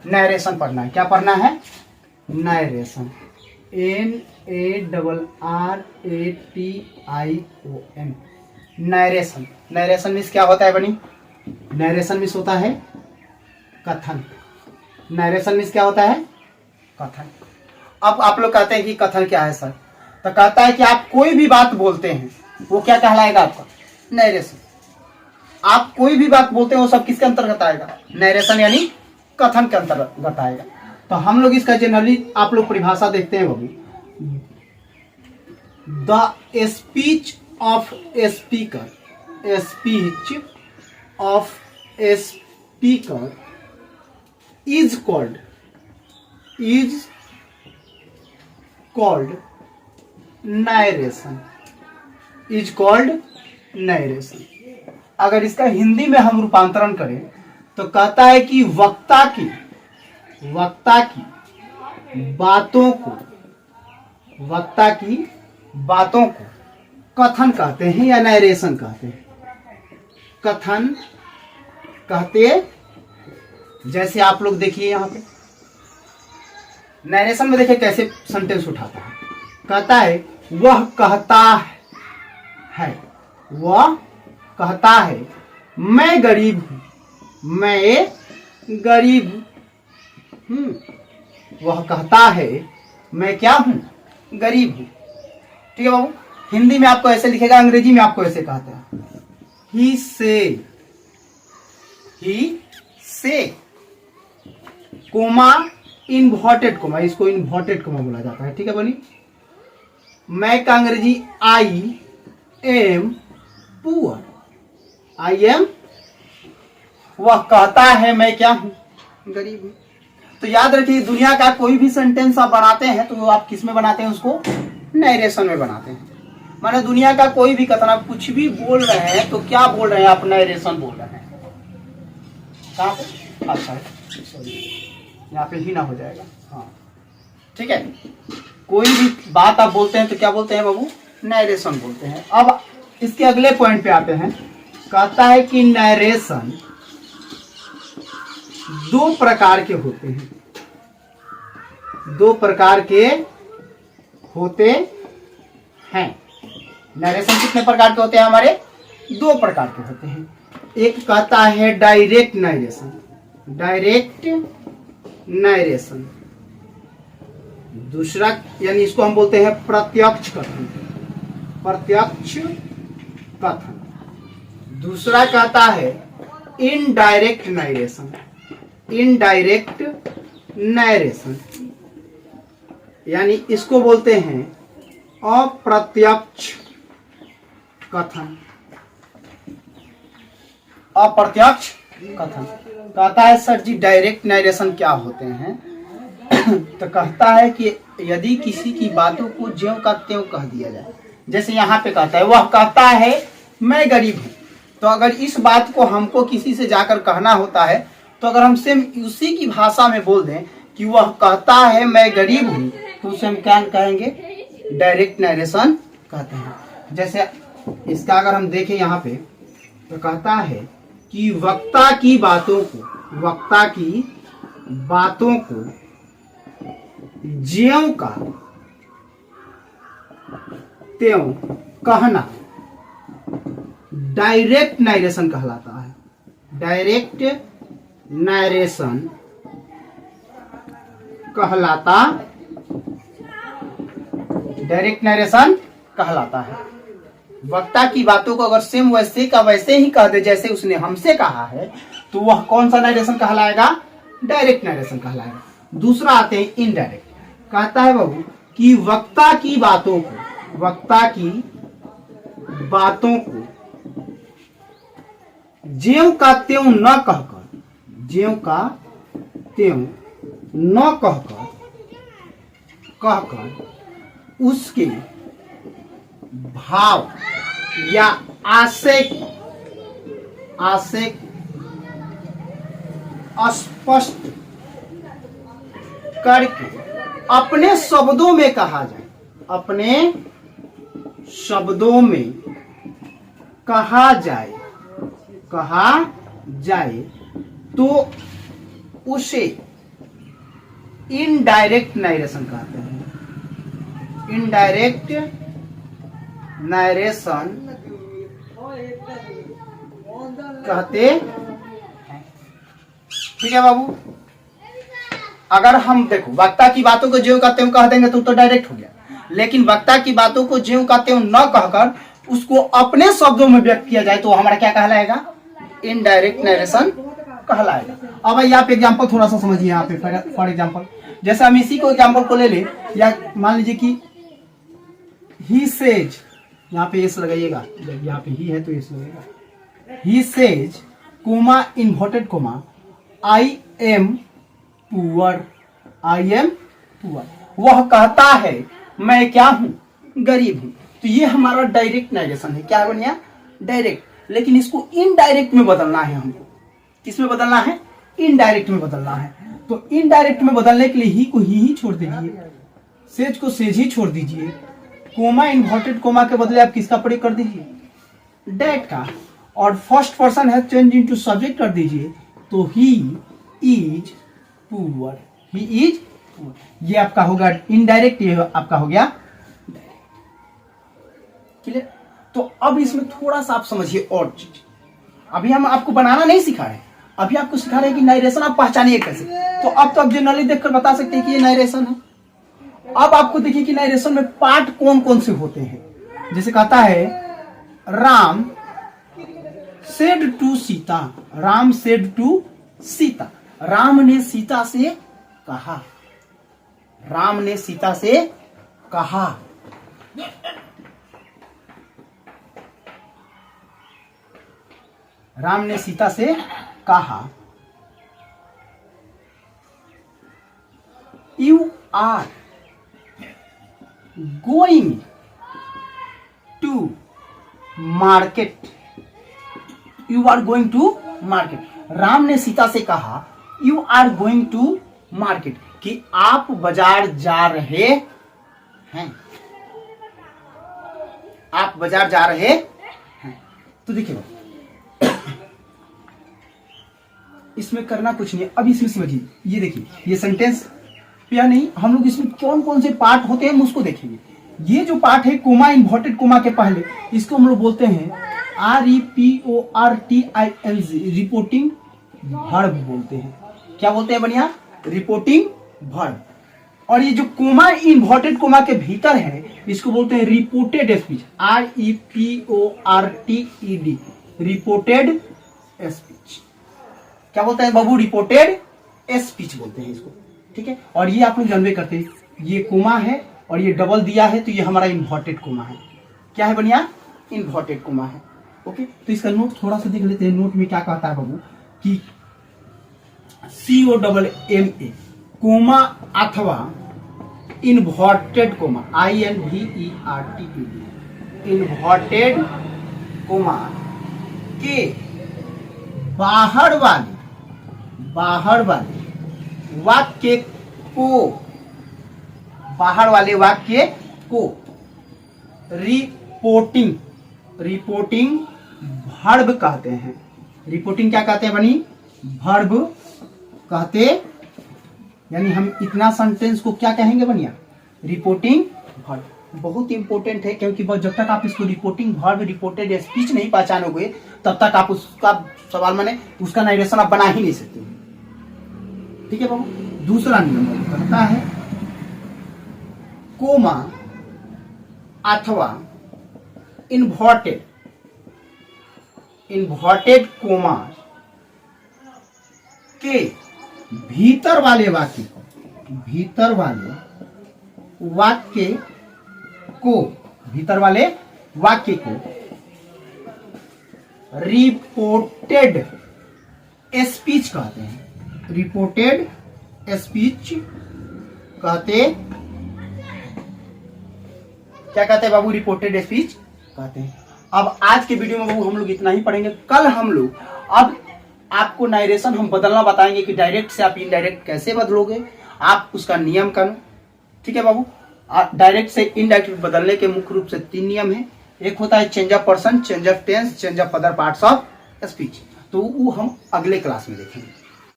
Narration पढ़ना है। क्या पढ़ना है? Narration. NARRATION, narration. Narration means क्या होता है बनी? नरेशन मीन्स होता है कथन। नरेशन मीन्स क्या होता है? कथन। अब आप लोग कहते हैं कि कथन क्या है सर? तो कहता है कि आप कोई भी बात बोलते हैं वो क्या कहलाएगा आपका? नरेशन। आप कोई भी बात बोलते हैं वो सब किसके अंतर्गत आएगा? नरेशन यानी कथन के अंतर्गत आएगा। तो हम लोग इसका जनरली आप लोग परिभाषा देखते हैं बाबू, the speech of a speaker, speech of a speaker is called narration, is called narration. अगर इसका हिंदी में हम रूपांतरण करें तो कहता है कि वक्ता की बातों को कथन कहते हैं या नरेशन कहते हैं? कथन कहते। जैसे आप लोग देखिए यहाँ पे नरेशन में देखिए कैसे सेंटेंस उठाता है। कहता है वह कहता है, वह कहता है मैं गरीब हूं, मैं गरीब हूं। वह कहता है मैं क्या हूं? गरीब हूं। ठीक है बाबू। हिंदी में आपको ऐसे लिखेगा, अंग्रेजी में आपको ऐसे कहता है ही से कोमा इन्वर्टेड कोमा, इसको इन्वर्टेड कोमा बोला जाता है। ठीक है बनी। मैं का अंग्रेजी I am poor, I am. वह कहता है मैं क्या हूं? गरीब हूं। तो याद रखिए दुनिया का कोई भी सेंटेंस आप बनाते हैं तो आप किस में बनाते हैं? उसको नरेशन में बनाते हैं। माने दुनिया का कोई भी कथन आप कुछ भी बोल रहे हैं तो क्या बोल रहे हैं? आप नरेशन बोल रहे हैं। कहाँ पे? अच्छा सॉरी, यहाँ पे ही ना हो जाएगा। हाँ ठीक है। कोई भी बात आप बोलते हैं तो क्या बोलते हैं बाबू? नरेशन बोलते हैं। अब इसके अगले पॉइंट पे आते हैं। कहता है कि नरेशन दो प्रकार के होते हैं, दो प्रकार के होते हैं। नरेशन कितने प्रकार के होते हैं हमारे? दो प्रकार के होते हैं। एक कहता है डायरेक्ट नरेशन, डायरेक्ट नरेशन। दूसरा यानी इसको हम बोलते हैं प्रत्यक्ष कथन, प्रत्यक्ष कथन। दूसरा कहता है इनडायरेक्ट नरेशन, इनडायरेक्ट नरेशन यानी इसको बोलते हैं अप्रत्यक्ष कथन, अप्रत्यक्ष कथन। कहता है सर जी डायरेक्ट नरेशन क्या होते हैं? तो कहता है कि यदि किसी की बातों को ज्यों का त्यों कह दिया जाए। जैसे यहाँ पे कहता है वह कहता है मैं गरीब हूं। तो अगर इस बात को हमको किसी से जाकर कहना होता है तो अगर हम सेम उसी की भाषा में बोल दें कि वह कहता है मैं गरीब हूं तो उसे हम क्या कहेंगे? डायरेक्ट नरेशन कहते हैं। जैसे इसका अगर हम देखें यहाँ पे तो कहता है कि वक्ता की बातों को ज्यों का त्यों कहना डायरेक्ट नरेशन कहलाता है। डायरेक्ट नरेशन कहलाता, डायरेक्ट नरेशन कहलाता है। वक्ता की बातों को अगर सेम वैसे का वैसे ही कह दे जैसे उसने हमसे कहा है तो वह कौन सा नरेशन कहलाएगा? डायरेक्ट नरेशन कहलाएगा। दूसरा आते हैं इनडायरेक्ट। कहता है बाबू कि वक्ता की बातों को ज्यों का त्यों न कहकर, ज्यों का त्यों न कहकर उसके भाव या आशय स्पष्ट करके अपने शब्दों में कहा जाए, अपने शब्दों में कहा जाए तो उसे इनडायरेक्ट नारेशन कहते हैं, इनडायरेक्ट नरेशन कहते हैं। ठीक है बाबू, अगर हम देखो वक्ता की बातों को ज्यों कहते हो कह देंगे तो डायरेक्ट हो गया, लेकिन वक्ता की बातों को ज्यों कहते हो न कहकर उसको अपने शब्दों में व्यक्त किया जाए तो हमारा क्या कहलाएगा, इनडायरेक्ट नरेशन कहलाएगा। अब यहाँ पे एग्जांपल थोड़ा सा समझिए, यहाँ पे फॉर एग्जांपल जैसे हम इसी को एग्जांपल को ले ले, या मान लीजिए कि ही सेज, यहाँ पे एस लगाइएगा, जब यहाँ पे ही है तो एस लगेगा। He says coma inverted coma I am poor, I am poor, वह कहता है मैं क्या हूं, गरीब हूं। तो ये हमारा डायरेक्ट नरेशन है, क्या बनिया, डायरेक्ट। लेकिन इसको इनडायरेक्ट में बदलना है हमको, किसमें बदलना है, इनडायरेक्ट में बदलना है। तो इनडायरेक्ट में बदलने के लिए ही को ही छोड़ दीजिए, सेज को सेज ही छोड़ दीजिए, कोमा इन्वर्टेड कोमा के बदले आप किसका प्रयोग कर दीजिए, डेट का, और फर्स्ट पर्सन है चेंज इनटू सब्जेक्ट कर दीजिए, तो he is poor, he is poor. ये आपका होगा इनडायरेक्ट, ये आपका हो गया क्लियर। तो अब इसमें थोड़ा सा आप समझिए और चीज, अभी हम आपको बनाना नहीं सिखा रहे, अभी आपको सिखा रहे हैं कि नरेशन आप पहचानिए कैसे। तो अब तो आप जनरली देखकर बता सकते हैं कि ये नरेशन है। अब आपको देखिए कि नरेशन में पार्ट कौन कौन से होते हैं। जैसे कहता है Ram said to Sita, Ram said to Sita, Ram ने सीता से कहा, राम ने सीता से कहा। राम ने सीता से कहा you are going to market, you are going to market. Ram ने सीता से कहा you are going to market, कि आप बाजार जा रहे हैं, आप बाजार जा रहे हैं। तो देखिए इसमें करना कुछ नहीं, अब इसमें समझिए, ये देखिए ये सेंटेंस या नहीं, हम लोग इसमें कौन कौन से पार्ट होते हैं हम उसको देखेंगे। ये जो पार्ट है कोमा इन्वर्टेड कोमा के पहले, इसको हम लोग बोलते हैं REPORTING, रिपोर्टिंग वर्ब बोलते हैं। क्या बोलते हैं बढ़िया, रिपोर्टिंग वर्ब। और ये जो कोमा इन्वर्टेड कोमा के भीतर है इसको बोलते हैं reported speech, REPORTED, reported speech. क्या बोलते हैं बाबू, रिपोर्टेड स्पीच बोलते हैं इसको। ठीक है, और ये आप लोग जानवे करते हैं, ये कोमा है और ये डबल दिया है तो ये हमारा इन्वर्टेड कोमा है। क्या है बढ़िया, इन्वर्टेड कोमा है। ओके, तो इसका नोट थोड़ा सा देख लेते हैं। नोट में क्या कहता है बाबू कि COMMA कोमा अथवा inverted coma, INVERTED, inverted coma के बाहर वाले वाक्य को, बाहर वाले वाक्य को रिपोर्टिंग वर्ब कहते हैं। रिपोर्टिंग क्या कहते हैं बनी, वर्ब कहते, यानी हम इतना सेंटेंस को क्या कहेंगे बनिया, रिपोर्टिंग वर्ब। बहुत इंपॉर्टेंट है, क्योंकि जब तक आप इसको रिपोर्टिंग वर्ब, रिपोर्टेड स्पीच नहीं पहचानोगे तब तक आप उसका सवाल माने उसका नरेशन आप बना ही नहीं सकते। ठीक है बाबू। दूसरा नियम कहता है कोमा अथवा इन्वर्टेड कोमा के भीतर वाले वाक्य को रिपोर्टेड स्पीच कहते हैं। रिपोर्टेड स्पीच कहते, क्या कहते हैं बाबू, रिपोर्टेड स्पीच कहते हैं। अब आज के वीडियो में बाबू हम लोग इतना ही पढ़ेंगे। कल हम लोग अब आपको नरेशन हम बदलना बताएंगे कि डायरेक्ट से आप इनडायरेक्ट कैसे बदलोगे, आप उसका नियम कानून। ठीक है बाबू। डायरेक्ट से इनडायरेक्ट बदलने के मुख्य रूप से 3 नियम है। एक होता है change of person, change of tense, change of other parts of speech. तो वो हम अगले क्लास में देखेंगे।